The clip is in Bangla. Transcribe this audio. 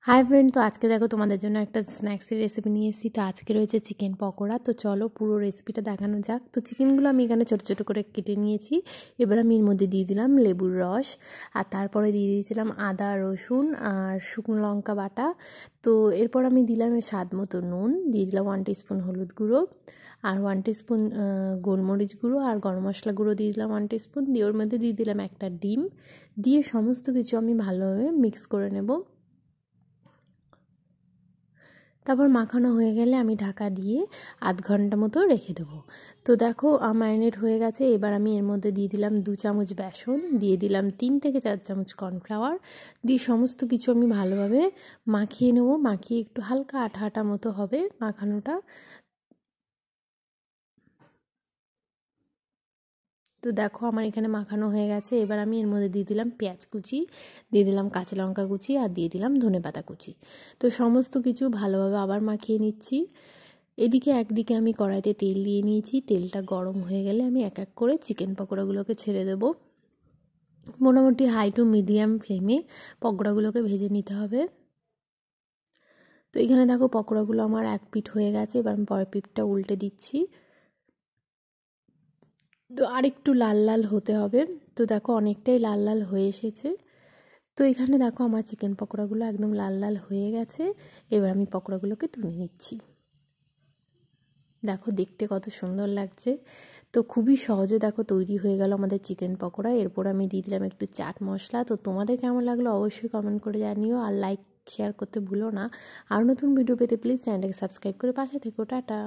হাই ফ্রেন্ড, তো আজকে দেখো তোমাদের জন্য একটা স্ন্যাক্সের রেসিপি নিয়ে এসেছি। তো আজকে রয়েছে চিকেন পকোড়া। তো চলো পুরো রেসিপিটা দেখানো যাক। তো চিকেনগুলো আমি এখানে ছোটো ছোটো করে কেটে নিয়েছি। এবার আমি এর মধ্যে দিয়ে দিলাম লেবুর রস, আর তারপরে দিয়ে দিয়েছিলাম আদা রসুন আর শুকনো লঙ্কা বাটা। তো এরপর আমি দিলাম স্বাদ মতো নুন, দিয়ে দিলাম 1 টিস্পুন হলুদ গুঁড়ো আর 1 টিস্পুন গোলমরিচ গুঁড়ো, আর গরম মশলা গুঁড়ো দিয়ে দিলাম 1 টিস্পুন। দিয়ে ওর মধ্যে দিয়ে দিলাম একটা ডিম। দিয়ে সমস্ত কিছু আমি ভালোভাবে মিক্স করে নেব। তারপর মাখানো হয়ে গেলে আমি ঢাকা দিয়ে আধ ঘন্টা মতো রেখে দেবো। তো দেখো ম্যারিনেট হয়ে গেছে। এবার আমি এর মধ্যে দিয়ে দিলাম 2 চামচ বেসন, দিয়ে দিলাম 3 থেকে 4 চামচ কর্নফ্লাওয়ার, দিয়ে সমস্ত কিছু আমি ভালোভাবে মাখিয়ে নেব। মাখিয়ে একটু হালকা আঠা আঠা মতো হবে মাখানোটা। তো দেখো আমার এখানে মাখানো হয়ে গেছে। এবার আমি এর মধ্যে দিয়ে দিলাম পেঁয়াজ কুচি, দিয়ে দিলাম কাঁচা লঙ্কা কুচি, আর দিয়ে দিলাম ধনেপাতা কুচি। তো সমস্ত কিছু ভালোভাবে আবার মাখিয়ে নিচ্ছি। এদিকে একদিকে আমি কড়াইতে তেল দিয়ে নিয়েছি। তেলটা গরম হয়ে গেলে আমি এক এক করে চিকেন পকোড়াগুলোকে ছেড়ে দেবো। মোটামুটি হাই টু মিডিয়াম ফ্লেমে পকোড়াগুলোকে ভেজে নিতে হবে। তো এখানে দেখো পকোড়াগুলো আমার এক পিঠ হয়ে গেছে। এবার আমি পরের পিঠটা উল্টে দিচ্ছি। তো আরেকটু লাল লাল হতে হবে। তো দেখো অনেকটাই লাল লাল হয়ে এসেছে। তো এখানে দেখো আমার চিকেন পকোড়াগুলো একদম লাল লাল হয়ে গেছে। এবার আমি পকোড়াগুলোকে তুলে নিচ্ছি। দেখো দেখতে কত সুন্দর লাগছে। তো খুবই সহজে দেখো তৈরি হয়ে গেল আমাদের চিকেন পকোড়া। এরপর আমি দিয়ে দিলাম একটু চাট মশলা। তো তোমাদের কেমন লাগলো অবশ্যই কমেন্ট করে জানিও, আর লাইক শেয়ার করতে ভুলো না। আর নতুন ভিডিও পেতে প্লিজ চ্যানেলটাকে সাবস্ক্রাইব করে পাশে থেকো। টাটা।